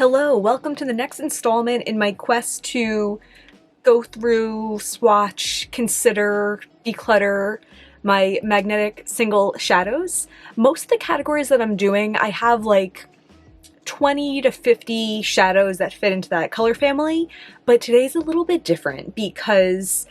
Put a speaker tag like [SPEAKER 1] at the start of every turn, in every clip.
[SPEAKER 1] Hello, welcome to the next installment in my quest to go through, swatch, consider, declutter my magnetic single shadows. Most of the categories that I'm doing, I have like 20 to 50 shadows that fit into that color family, but today's a little bit different because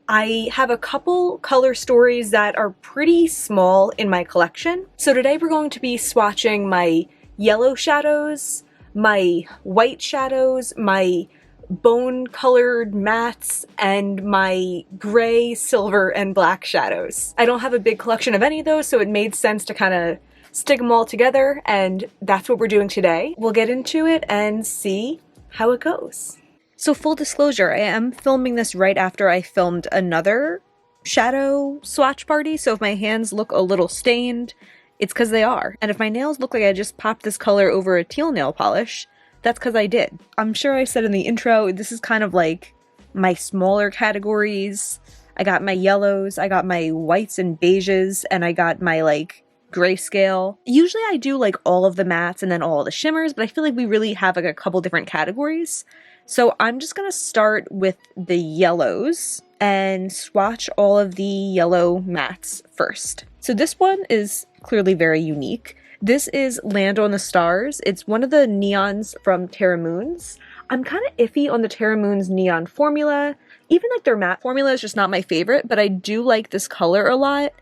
[SPEAKER 1] I have a couple color stories that are pretty small in my collection. So today we're going to be swatching my yellow shadows, my white shadows, my bone colored mattes, and my gray, silver, and black shadows. I don't have a big collection of any of those, so it made sense to kind of stick them all together, and that's what we're doing today. We'll get into it and see how it goes. So full disclosure, I am filming this right after I filmed another shadow swatch party, so if my hands look a little stained, it's because they are. And if my nails look like I just popped this color over a teal nail polish, that's because I did. I'm sure I said in the intro, this is kind of like my smaller categories. I got my yellows, I got my whites and beiges, and I got my like grayscale. Usually I do like all of the mattes and then all of the shimmers, but I feel like we really have like a couple different categories. So I'm just gonna start with the yellows and swatch all of the yellow mattes first. So this one is clearly very unique. This is Land on the Stars. It's one of the neons from Terra Moons. I'm kind of iffy on the Terra Moons neon formula. Even like their matte formula is just not my favorite, but I do like this color a lot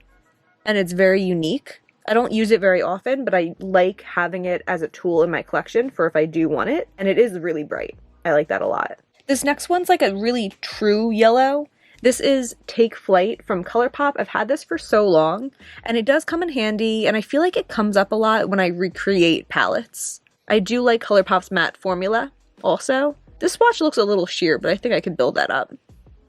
[SPEAKER 1] and it's very unique. I don't use it very often, but I like having it as a tool in my collection for if I do want it, and it is really bright. I like that a lot. This next one's like a really true yellow. This is Take Flight from ColourPop. I've had this for so long, and it does come in handy, and I feel like it comes up a lot when I recreate palettes. I do like ColourPop's matte formula also. This swatch looks a little sheer, but I think I could build that up.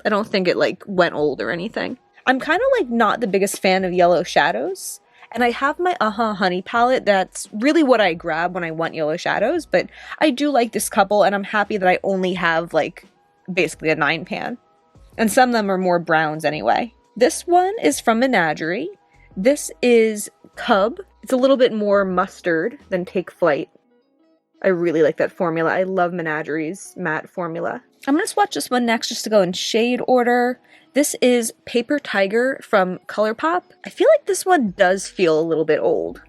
[SPEAKER 1] I don't think it like went old or anything. I'm kind of like not the biggest fan of yellow shadows, and I have my Honey palette. That's really what I grab when I want yellow shadows, but I do like this couple, and I'm happy that I only have like basically a 9 pan. And some of them are more browns anyway. This one is from Menagerie. This is Cub. It's a little bit more mustard than Take Flight. I really like that formula. I love Menagerie's matte formula. I'm going to swatch this one next just to go in shade order. This is Paper Tiger from ColourPop. I feel like this one does feel a little bit old.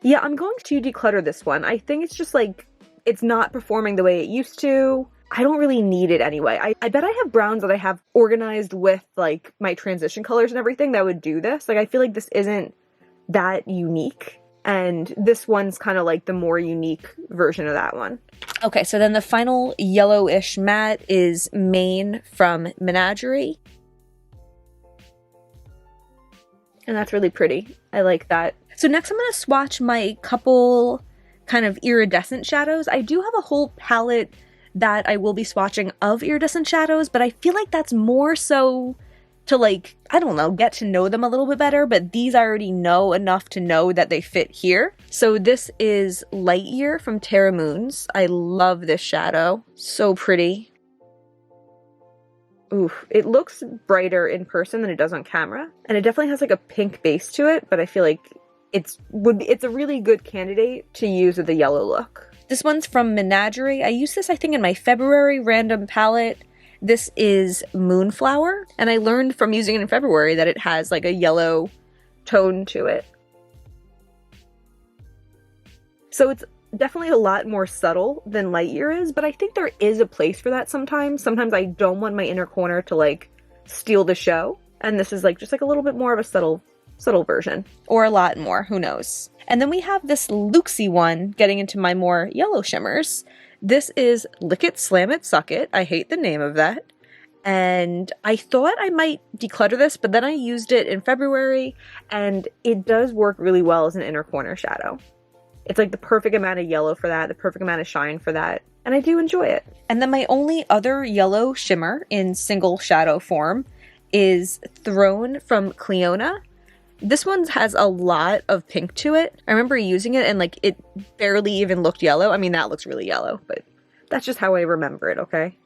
[SPEAKER 1] Yeah, I'm going to declutter this one. I think it's just like, it's not performing the way it used to. I don't really need it anyway. I bet I have browns that I have organized with like my transition colors and everything that would do this. Like I feel like this isn't that unique, and this one's kind of like the more unique version of that one. Okay, so then the final yellowish matte is Maine from Menagerie. And that's really pretty. I like that. So next I'm going to swatch my couple kind of iridescent shadows. I do have a whole palette that I will be swatching of iridescent shadows, but I feel like that's more so to like, I don't know, get to know them a little bit better, but these I already know enough to know that they fit here. So this is Light Year from Terra Moons. I love this shadow. So pretty. Oof, it looks brighter in person than it does on camera, and it definitely has like a pink base to it, but I feel like it's a really good candidate to use with the yellow look. This one's from Menagerie. I used this, I think, in my February random palette. This is Moonflower, and I learned from using it in February that it has like a yellow tone to it. So it's definitely a lot more subtle than Light Year is, but I think there is a place for that sometimes. Sometimes I don't want my inner corner to like steal the show, and this is like just like a little bit more of a subtle version, or a lot more, who knows. And then we have this Luxie one getting into my more yellow shimmers. This is Lick It, Slam It, Suck It. I hate the name of that. And I thought I might declutter this, but then I used it in February, and it does work really well as an inner corner shadow. It's like the perfect amount of yellow for that, the perfect amount of shine for that, and I do enjoy it. And then my only other yellow shimmer in single shadow form is Throne from Cleona. This one has a lot of pink to it. I remember using it and like it barely even looked yellow. I mean, that looks really yellow, but that's just how I remember it, okay?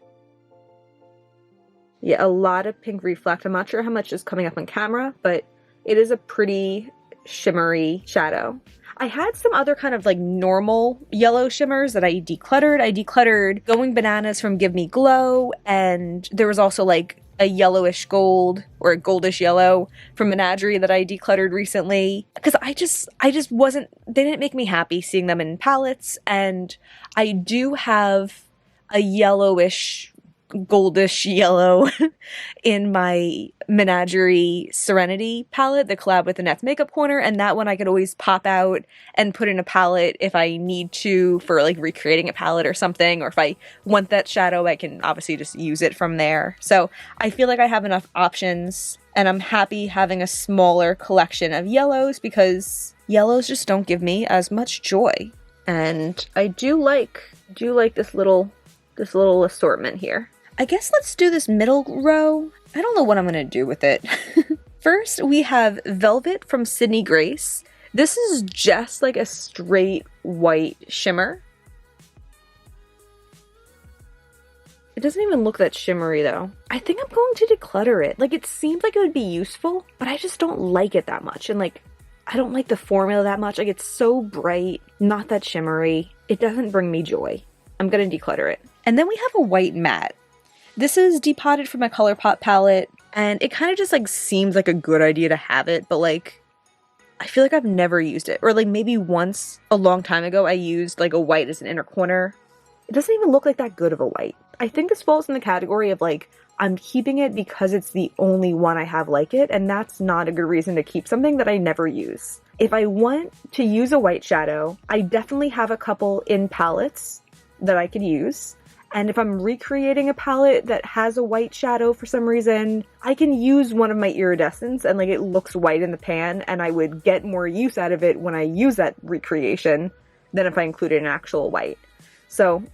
[SPEAKER 1] Yeah, a lot of pink reflect. I'm not sure how much is coming up on camera, but it is a pretty shimmery shadow. I had some other kind of like normal yellow shimmers that I decluttered. I decluttered Going Bananas from Give Me Glow, and there was also like a yellowish gold or a goldish yellow from Menagerie that I decluttered recently, because I just wasn't, they didn't make me happy seeing them in palettes. And I do have a yellowish goldish yellow in my Menagerie Serenity palette, the collab with Annette's Makeup Corner, and that one I could always pop out and put in a palette if I need to for like recreating a palette or something, or if I want that shadow I can obviously just use it from there. So I feel like I have enough options, and I'm happy having a smaller collection of yellows because yellows just don't give me as much joy. And I do like this little assortment here. I guess let's do this middle row. I don't know what I'm gonna do with it. First, we have Velvet from Sydney Grace. This is just like a straight white shimmer. It doesn't even look that shimmery though. I think I'm going to declutter it. Like, it seems like it would be useful, but I just don't like it that much. And like, I don't like the formula that much. Like, it's so bright, not that shimmery. It doesn't bring me joy. I'm gonna declutter it. And then we have a white matte. This is depotted from my ColourPop palette, and it kind of just like seems like a good idea to have it, but like, I feel like I've never used it. Or like maybe once a long time ago I used like a white as an inner corner. It doesn't even look like that good of a white. I think this falls in the category of like, I'm keeping it because it's the only one I have like it, and that's not a good reason to keep something that I never use. If I want to use a white shadow, I definitely have a couple in palettes that I could use. And if I'm recreating a palette that has a white shadow for some reason, I can use one of my iridescents and like it looks white in the pan, and I would get more use out of it when I use that recreation than if I included an actual white. So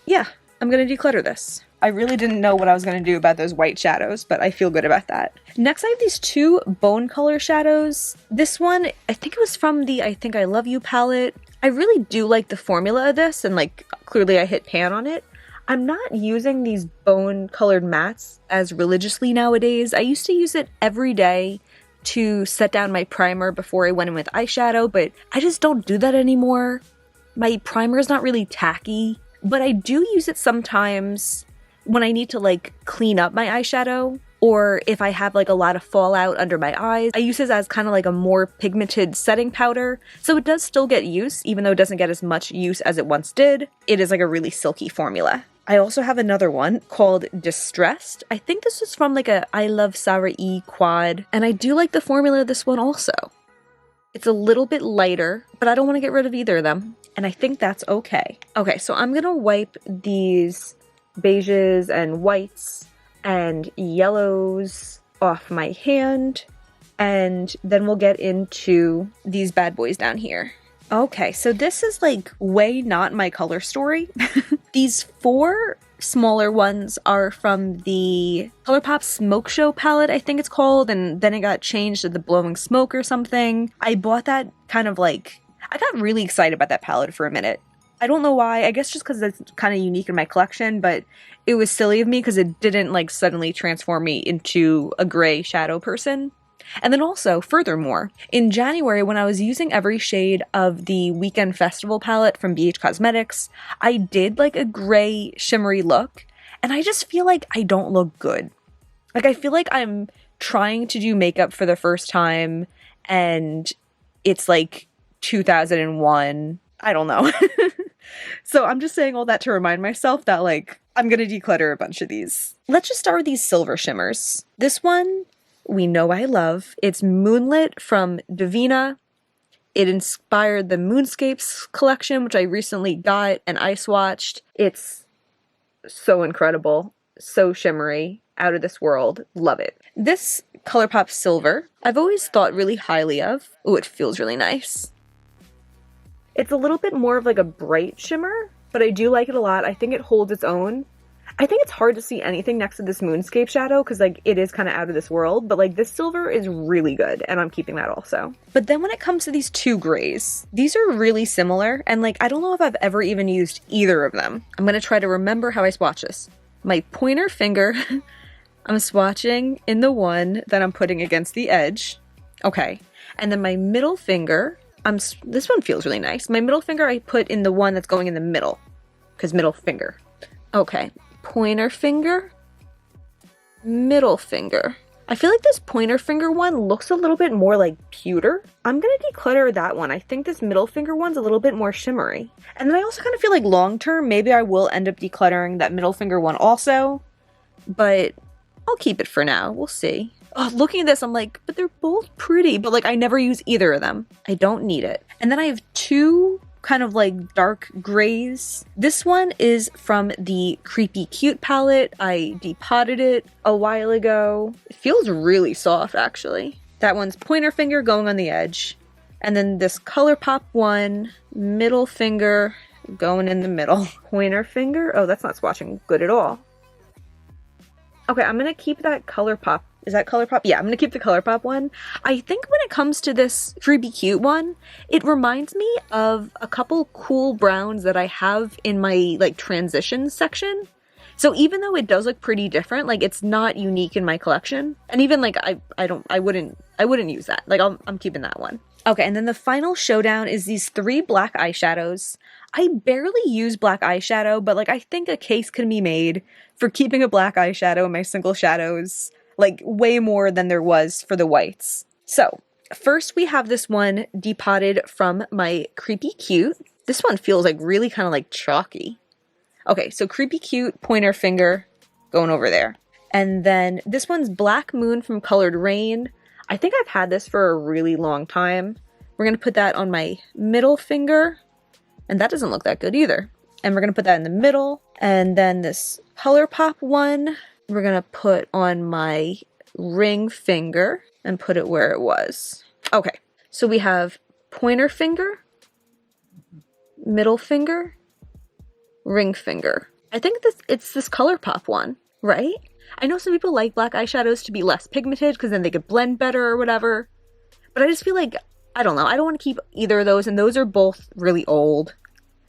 [SPEAKER 1] yeah, I'm gonna declutter this. I really didn't know what I was gonna do about those white shadows, but I feel good about that. Next, I have these two bone color shadows. This one, I think it was from the I Think I Love You palette. I really do like the formula of this, and like clearly I hit pan on it. I'm not using these bone colored mattes as religiously nowadays. I used to use it every day to set down my primer before I went in with eyeshadow, but I just don't do that anymore. My primer is not really tacky, but I do use it sometimes when I need to like clean up my eyeshadow, or if I have like a lot of fallout under my eyes. I use this as kind of like a more pigmented setting powder, so it does still get use, even though it doesn't get as much use as it once did. It is like a really silky formula. I also have another one called Distressed. I think this is from like a I Love Sarah E quad, and I do like the formula of this one also. It's a little bit lighter, but I don't want to get rid of either of them, and I think that's okay. Okay, so I'm gonna wipe these beiges and whites and yellows off my hand, and then we'll get into these bad boys down here. Okay, so this is like way not my color story. These four smaller ones are from the ColourPop Smoke Show palette, I think it's called, and then it got changed to the Blowing Smoke or something. I bought that kind of like, I got really excited about that palette for a minute. I don't know why, I guess just because it's kind of unique in my collection, but it was silly of me because it didn't like suddenly transform me into a gray shadow person. And then also, furthermore, in January when I was using every shade of the Weekend Festival palette from BH Cosmetics, I did like a gray shimmery look, and I just feel like I don't look good. Like, I feel like I'm trying to do makeup for the first time, and it's like 2001. I don't know. So I'm just saying all that to remind myself that like, I'm gonna declutter a bunch of these. Let's just start with these silver shimmers. This one, we know I love. It's Moonlit from Divina. It inspired the Moonscapes collection, which I recently got and I swatched. It's so incredible, so shimmery, out of this world. Love it. This ColourPop Silver, I've always thought really highly of. Oh, it feels really nice. It's a little bit more of like a bright shimmer, but I do like it a lot. I think it holds its own. I think it's hard to see anything next to this Moonscape shadow because like it is kind of out of this world, but like this silver is really good and I'm keeping that also. But then when it comes to these two grays, these are really similar, and like I don't know if I've ever even used either of them. I'm gonna try to remember how I swatch this. My pointer finger, I'm swatching in the one that I'm putting against the edge. Okay. And then my middle finger, this one feels really nice. My middle finger I put in the one that's going in the middle, because middle finger. Okay. Pointer finger, middle finger. I feel like this pointer finger one looks a little bit more like pewter. I'm gonna declutter that one. I think this middle finger one's a little bit more shimmery. And then I also kind of feel like long term, maybe I will end up decluttering that middle finger one also, but I'll keep it for now. We'll see. Oh, looking at this, I'm like, but they're both pretty, but like I never use either of them. I don't need it. And then I have two kind of like dark grays. This one is from the Creepy Cute palette. I depotted it a while ago. It feels really soft actually. That one's pointer finger going on the edge. And then this ColourPop one, middle finger going in the middle. Pointer finger? Oh, that's not swatching good at all. Okay, I'm gonna keep that ColourPop. Is that ColourPop? Yeah, I'm gonna keep the ColourPop one. I think when it comes to this Creepy Cute one, it reminds me of a couple cool browns that I have in my like transitions section. So even though it does look pretty different, like it's not unique in my collection. And even like I wouldn't use that. Like I'm keeping that one. Okay, and then the final showdown is these 3 black eyeshadows. I barely use black eyeshadow, but like I think a case can be made for keeping a black eyeshadow in my single shadows, like way more than there was for the whites. So first we have this one depotted from my Creepy Cute. This one feels like really kind of like chalky. Okay, so Creepy Cute, pointer finger, going over there. And then this one's Black Moon from Colored Rain. I think I've had this for a really long time. We're gonna put that on my middle finger, and that doesn't look that good either. And we're gonna put that in the middle. And then this ColourPop one, we're gonna put on my ring finger and put it where it was. Okay, so we have pointer finger, middle finger, ring finger. I think it's this ColourPop one, right? I know some people like black eyeshadows to be less pigmented because then they could blend better or whatever. But I just feel like, I don't know, I don't want to keep either of those, and those are both really old.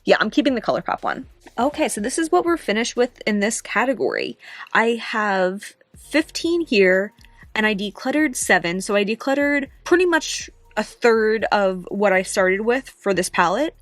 [SPEAKER 1] Yeah, I'm keeping the ColourPop one. Okay, so this is what we're finished with in this category. I have 15 here, and I decluttered 7, so I decluttered pretty much a third of what I started with for this palette,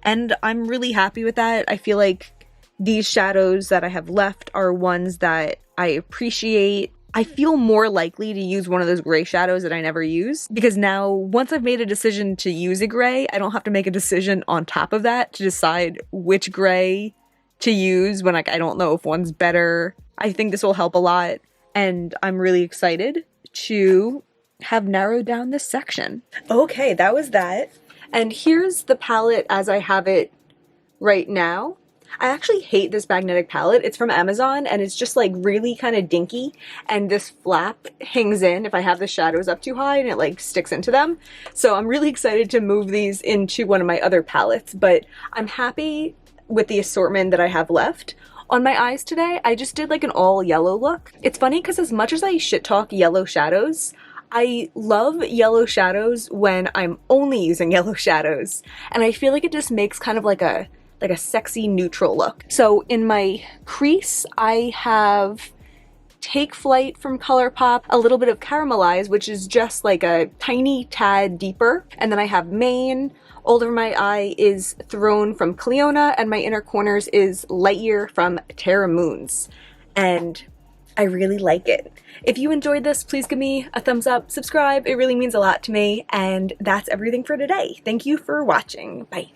[SPEAKER 1] and I'm really happy with that. I feel like these shadows that I have left are ones that I appreciate. I feel more likely to use one of those gray shadows that I never use, because now once I've made a decision to use a gray, I don't have to make a decision on top of that to decide which gray to use when like I don't know if one's better. I think this will help a lot, and I'm really excited to have narrowed down this section. Okay, that was that. And here's the palette as I have it right now. I actually hate this magnetic palette. It's from Amazon, and it's just like really kind of dinky, and this flap hangs in if I have the shadows up too high and it like sticks into them. So I'm really excited to move these into one of my other palettes, but I'm happy with the assortment that I have left. On my eyes today, I just did like an all yellow look. It's funny because as much as I shit talk yellow shadows, I love yellow shadows when I'm only using yellow shadows, and I feel like it just makes kind of like a sexy neutral look. So in my crease, I have Take Flight from ColourPop, a little bit of Caramelize, which is just like a tiny tad deeper, and then I have Mane. All over my eye is Throne from Cleona, and my inner corners is Lightyear from Terra Moons. And I really like it. If you enjoyed this, please give me a thumbs up, subscribe, it really means a lot to me, and that's everything for today. Thank you for watching. Bye.